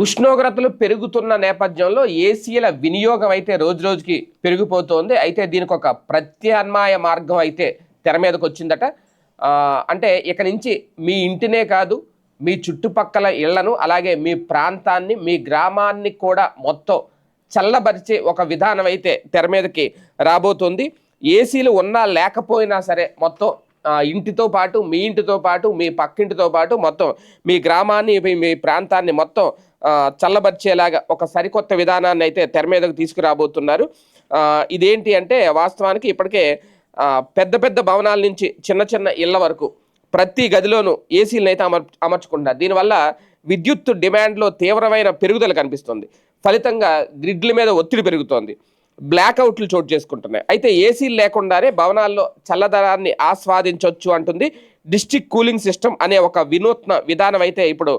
ఉష్ణోగ్రతలు పెరుగుతున్న నేపథ్యంలో ఏసీల వినియోగం అయితే రోజుకి పెరిగిపోతోంది. అయితే దీనికి ఒక ప్రత్యామ్నాయ మార్గం అయితే తెర మీదకి వచ్చిందట. అంటే ఇక నుంచి మీ ఇంటినే కాదు, మీ చుట్టుపక్కల ఇళ్లను, అలాగే మీ ప్రాంతాన్ని, మీ గ్రామాన్ని కూడా మొత్తం చల్లబరిచే ఒక విధానం అయితే తెర మీదకి రాబోతుంది. ఏసీలు ఉన్నా లేకపోయినా సరే మొత్తం ఇంటితో పాటు, మీ ఇంటితో పాటు, మీ పక్కింటితో పాటు మొత్తం మీ గ్రామాన్ని, మీ ప్రాంతాన్ని మొత్తం చల్లబరిచేలాగా ఒక సరికొత్త విధానాన్ని అయితే తెర మీదకు తీసుకురాబోతున్నారు. ఇదేంటి అంటే వాస్తవానికి ఇప్పటికే పెద్ద పెద్ద భవనాల నుంచి చిన్న చిన్న ఇళ్ల వరకు ప్రతి గదిలోనూ ఏసీలను అయితే అమర్చుకుంటున్నారు. దీనివల్ల విద్యుత్ డిమాండ్లో తీవ్రమైన పెరుగుదల కనిపిస్తుంది. ఫలితంగా గ్రిడ్ల మీద ఒత్తిడి పెరుగుతోంది. బ్లాక్అవుట్లు చోటు చేసుకుంటున్నాయి. అయితే ఏసీలు లేకుండానే భవనాల్లో చల్లదనాన్ని ఆస్వాదించవచ్చు అంటుంది డిస్ట్రిక్ట్ కూలింగ్ సిస్టమ్ అనే ఒక వినూత్న విధానం అయితే ఇప్పుడు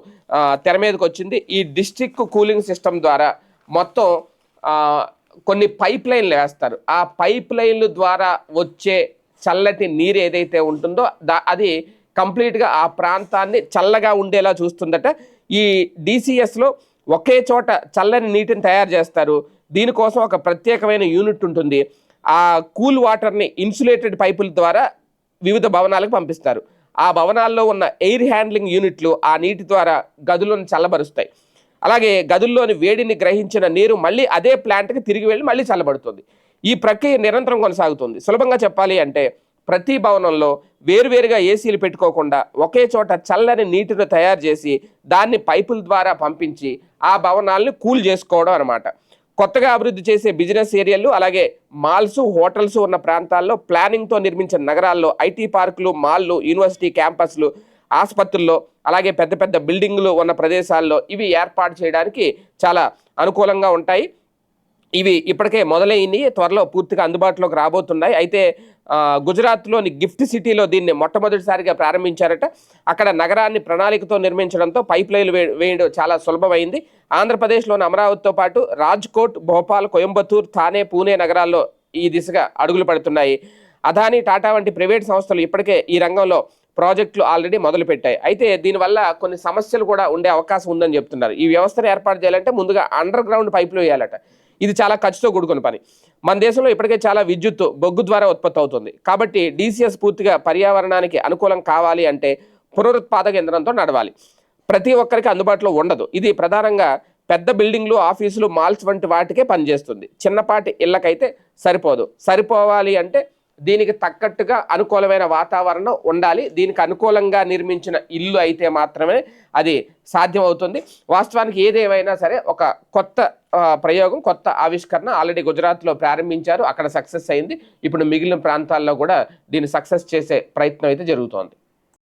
తెర మీదకి వచ్చింది. ఈ డిస్ట్రిక్ట్ కూలింగ్ సిస్టమ్ ద్వారా మొత్తం కొన్ని పైప్ లైన్లు వేస్తారు. ఆ పైప్ లైన్ల ద్వారా వచ్చే చల్లటి నీరు ఏదైతే ఉంటుందో అది కంప్లీట్గా ఆ ప్రాంతాన్ని చల్లగా ఉండేలా చూస్తుందట. ఈ డిసిఎస్లో ఒకే చోట చల్లని నీటిని తయారు చేస్తారు. దీనికోసం ఒక ప్రత్యేకమైన యూనిట్ ఉంటుంది. ఆ కూల్ వాటర్ని ఇన్సులేటెడ్ పైపుల ద్వారా వివిధ భవనాలకు పంపిస్తారు. ఆ భవనాల్లో ఉన్న ఎయిర్ హ్యాండ్లింగ్ యూనిట్లు ఆ నీటి ద్వారా గదులను చల్లబరుస్తాయి. అలాగే గదుల్లోని వేడిని గ్రహించిన నీరు మళ్ళీ అదే ప్లాంట్కి తిరిగి వెళ్ళి మళ్ళీ చల్లబడుతుంది. ఈ ప్రక్రియ నిరంతరం కొనసాగుతుంది. సులభంగా చెప్పాలి అంటే ప్రతి భవనంలో వేరువేరుగా ఏసీలు పెట్టుకోకుండా ఒకే చోట చల్లని నీటిని తయారు చేసి దాన్ని పైపుల ద్వారా పంపించి ఆ భవనాలను కూల్ చేసుకోవడం అన్నమాట. కొత్తగా అభివృద్ధి చేసే బిజినెస్ ఏరియాలు, అలాగే మాల్స్, హోటల్స్ ఉన్న ప్రాంతాల్లో ప్లానింగ్తో నిర్మించిన నగరాల్లో ఐటీ పార్కులు, మాల్లు, యూనివర్సిటీ క్యాంపస్లు, ఆసుపత్రుల్లో, అలాగే పెద్ద పెద్ద బిల్డింగ్లు ఉన్న ప్రదేశాల్లో ఇవి ఏర్పాటు చేయడానికి చాలా అనుకూలంగా ఉంటాయి. ఇవి ఇప్పటికే మొదలైనవి, త్వరలో పూర్తిగా అందుబాటులోకి రాబోతున్నాయి. అయితే గుజరాత్లోని గిఫ్ట్ సిటీలో దీన్ని మొట్టమొదటిసారిగా ప్రారంభించారట. అక్కడ నగరాన్ని ప్రణాళికతో నిర్మించడంతో పైప్ లైన్లు వేయడం చాలా సులభమైంది. ఆంధ్రప్రదేశ్లోని అమరావతితో పాటు రాజ్కోట్, భోపాల్, కోయంబత్తూర్, థానే, పూణే నగరాల్లో ఈ దిశగా అడుగులు పడుతున్నాయి. అదానీ, టాటా వంటి ప్రైవేట్ సంస్థలు ఇప్పటికే ఈ రంగంలో ప్రాజెక్టులు ఆల్రెడీ మొదలుపెట్టాయి. అయితే దీనివల్ల కొన్ని సమస్యలు కూడా ఉండే అవకాశం ఉందని చెప్తున్నారు. ఈ వ్యవస్థను ఏర్పాటు చేయాలంటే ముందుగా అండర్ గ్రౌండ్ పైపులు వేయాలట. ఇది చాలా ఖర్చుతో కూడుకున్న పని. మన దేశంలో ఇప్పటికే చాలా విద్యుత్ బొగ్గు ద్వారా ఉత్పత్తి అవుతుంది. కాబట్టి డిసిఎస్ పూర్తిగా పర్యావరణానికి అనుకూలం కావాలి అంటే పునరుత్పాదక ఇంధనంతో నడవాలి. ప్రతి ఒక్కరికి అందుబాటులో ఉండదు. ఇది ప్రధానంగా పెద్ద బిల్డింగ్లు, ఆఫీసులు, మాల్స్ వంటి వాటికే పనిచేస్తుంది. చిన్నపాటి ఇళ్ళకైతే సరిపోవాలి అంటే దీనికి తగ్గట్టుగా అనుకూలమైన వాతావరణం ఉండాలి. దీనికి అనుకూలంగా నిర్మించిన ఇల్లు అయితే మాత్రమే అది సాధ్యమవుతుంది. వాస్తవానికి ఏదేమైనా సరే ఒక కొత్త ప్రయోగం, కొత్త ఆవిష్కరణ ఆల్రెడీ గుజరాత్లో ప్రారంభించారు. అక్కడ సక్సెస్ అయింది. ఇప్పుడు మిగిలిన ప్రాంతాల్లో కూడా దీన్ని సక్సెస్ చేసే ప్రయత్నం అయితే జరుగుతోంది.